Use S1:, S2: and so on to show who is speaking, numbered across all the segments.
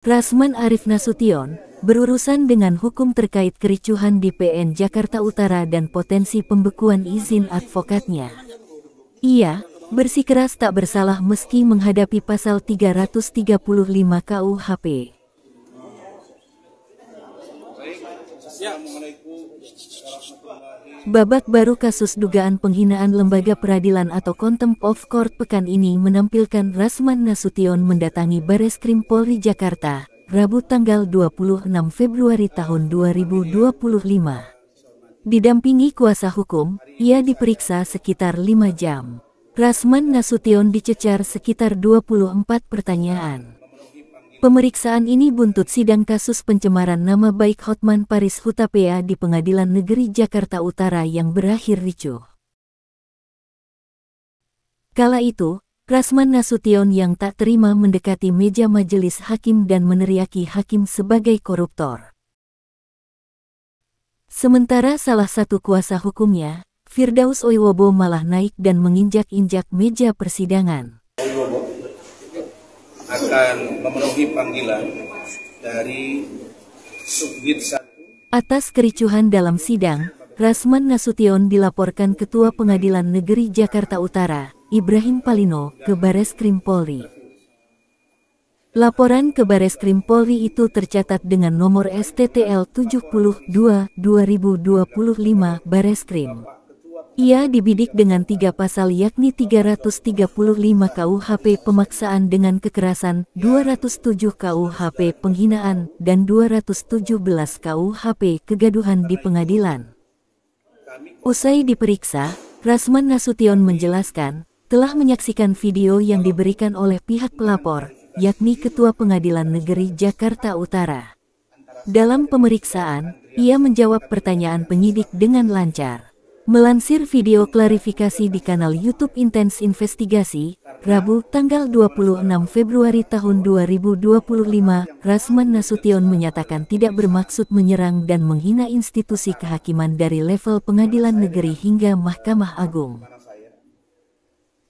S1: Rasman Arif Nasution, berurusan dengan hukum terkait kericuhan di PN Jakarta Utara dan potensi pembekuan izin advokatnya. Ia bersikeras tak bersalah meski menghadapi pasal 335 KUHP. Babak baru kasus dugaan penghinaan lembaga peradilan atau Contempt of Court pekan ini menampilkan Rasman Nasution mendatangi Bareskrim Polri Jakarta, Rabu tanggal 26 Februari tahun 2025. Didampingi kuasa hukum, ia diperiksa sekitar 5 jam. Rasman Nasution dicecar sekitar 24 pertanyaan. Pemeriksaan ini buntut sidang kasus pencemaran nama baik Hotman Paris Hutapea di Pengadilan Negeri Jakarta Utara yang berakhir ricuh. Kala itu, Rasman Nasution yang tak terima mendekati meja majelis hakim dan meneriaki hakim sebagai koruptor. Sementara salah satu kuasa hukumnya, Firdaus Oiwobo malah naik dan menginjak-injak meja persidangan.
S2: Akan memenuhi panggilan dari Subdit 1.
S1: Atas kericuhan dalam sidang, Rasman Nasution dilaporkan Ketua Pengadilan Negeri Jakarta Utara, Ibrahim Palino, ke Bareskrim Polri. Laporan ke Bareskrim Polri itu tercatat dengan nomor STTL 72/2025 Bareskrim. Ia dibidik dengan 3 pasal yakni 335 KUHP pemaksaan dengan kekerasan, 207 KUHP penghinaan, dan 217 KUHP kegaduhan di pengadilan. Usai diperiksa, Rasman Nasution menjelaskan, telah menyaksikan video yang diberikan oleh pihak pelapor, yakni Ketua Pengadilan Negeri Jakarta Utara. Dalam pemeriksaan, ia menjawab pertanyaan penyidik dengan lancar. Melansir video klarifikasi di kanal YouTube Intens Investigasi, Rabu tanggal 26 Februari tahun 2025, Rasman Nasution menyatakan tidak bermaksud menyerang dan menghina institusi kehakiman dari level pengadilan negeri hingga Mahkamah Agung.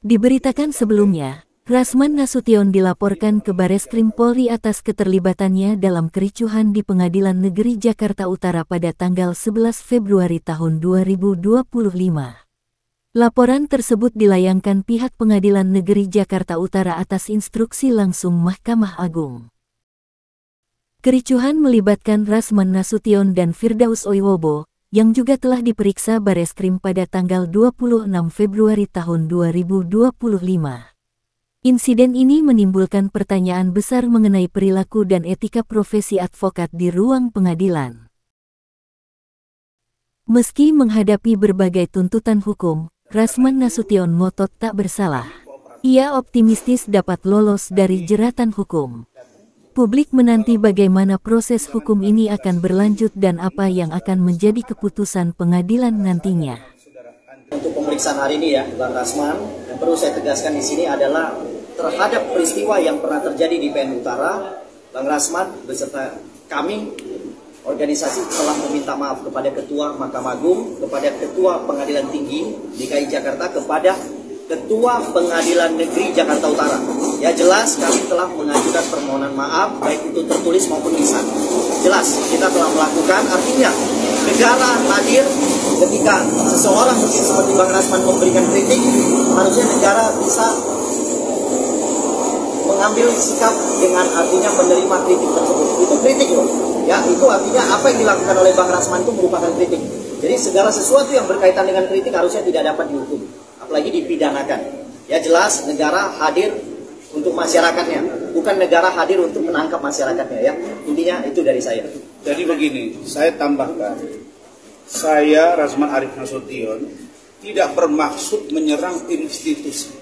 S1: Diberitakan sebelumnya, Rasman Nasution dilaporkan ke Bareskrim Polri atas keterlibatannya dalam kericuhan di Pengadilan Negeri Jakarta Utara pada tanggal 11 Februari tahun 2025. Laporan tersebut dilayangkan pihak Pengadilan Negeri Jakarta Utara atas instruksi langsung Mahkamah Agung. Kericuhan melibatkan Rasman Nasution dan Firdaus Oiwobo, yang juga telah diperiksa Bareskrim pada tanggal 26 Februari tahun 2025. Insiden ini menimbulkan pertanyaan besar mengenai perilaku dan etika profesi advokat di ruang pengadilan. Meski menghadapi berbagai tuntutan hukum, Rasman Nasution ngotot tak bersalah. Ia optimistis dapat lolos dari jeratan hukum. Publik menanti bagaimana proses hukum ini akan berlanjut dan apa yang akan menjadi keputusan pengadilan nantinya.
S3: Untuk pemeriksaan hari ini ya, Bang Rasman, yang perlu saya tegaskan di sini adalah terhadap peristiwa yang pernah terjadi di PN Utara, Bang Rasman beserta kami, organisasi telah meminta maaf kepada Ketua Mahkamah Agung, kepada Ketua Pengadilan Tinggi DKI Jakarta, kepada Ketua Pengadilan Negeri Jakarta Utara. Ya jelas kami telah mengajukan permohonan maaf, baik itu tertulis maupun lisan. Jelas kita telah melakukan, artinya negara hadir ketika seseorang mungkin seperti Bang Rasman memberikan kritik, harusnya negara bisa mengambil sikap dengan artinya menerima kritik tersebut. Itu kritik loh. Ya, itu artinya apa yang dilakukan oleh Bang Rasman itu merupakan kritik. Jadi segala sesuatu yang berkaitan dengan kritik harusnya tidak dapat dihukum, apalagi dipidanakan. Ya jelas negara hadir untuk masyarakatnya, bukan negara hadir untuk menangkap masyarakatnya ya. Intinya itu dari saya.
S2: Jadi begini, saya tambahkan. Saya, Rasman Arif Nasution, tidak bermaksud menyerang institusi.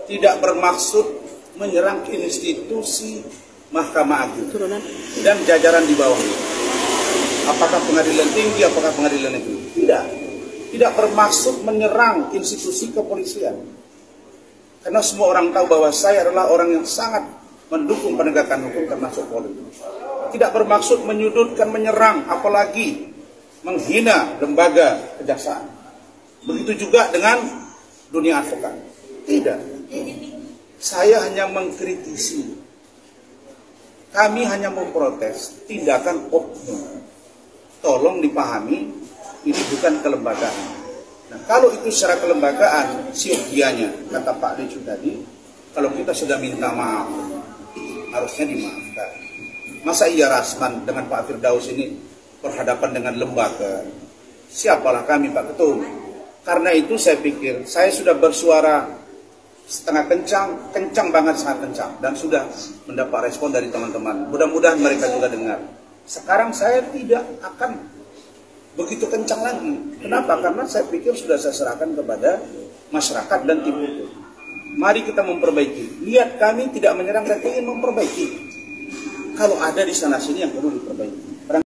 S2: Tidak bermaksud menyerang institusi Mahkamah Agung dan jajaran di bawahnya. Apakah pengadilan tinggi, apakah pengadilan negeri? Tidak. Tidak bermaksud menyerang institusi kepolisian. Karena semua orang tahu bahwa saya adalah orang yang sangat mendukung penegakan hukum termasuk Polri. Tidak bermaksud menyudutkan, menyerang, apalagi menghina lembaga kejaksaan. Begitu juga dengan dunia advokat. Tidak. Saya hanya mengkritisi Kami hanya memprotes tindakan oknum. Tolong dipahami, ini bukan kelembagaan. Nah, kalau itu secara kelembagaan, siogianya, kata Pak Decu tadi, kalau kita sudah minta maaf, harusnya dimaafkan. Masa iya Rasman dengan Pak Firdaus ini berhadapan dengan lembaga? Siapalah kami, Pak Ketum? Karena itu saya pikir, saya sudah bersuara setengah kencang banget, sangat kencang, dan sudah mendapat respon dari teman-teman. Mudah-mudahan mereka juga dengar. Sekarang saya tidak akan begitu kencang lagi. Kenapa? Karena saya pikir sudah saya serahkan kepada masyarakat dan tim hukum. Mari kita memperbaiki. Niat kami tidak menyerang dan ingin memperbaiki. Kalau ada di sana sini yang perlu diperbaiki.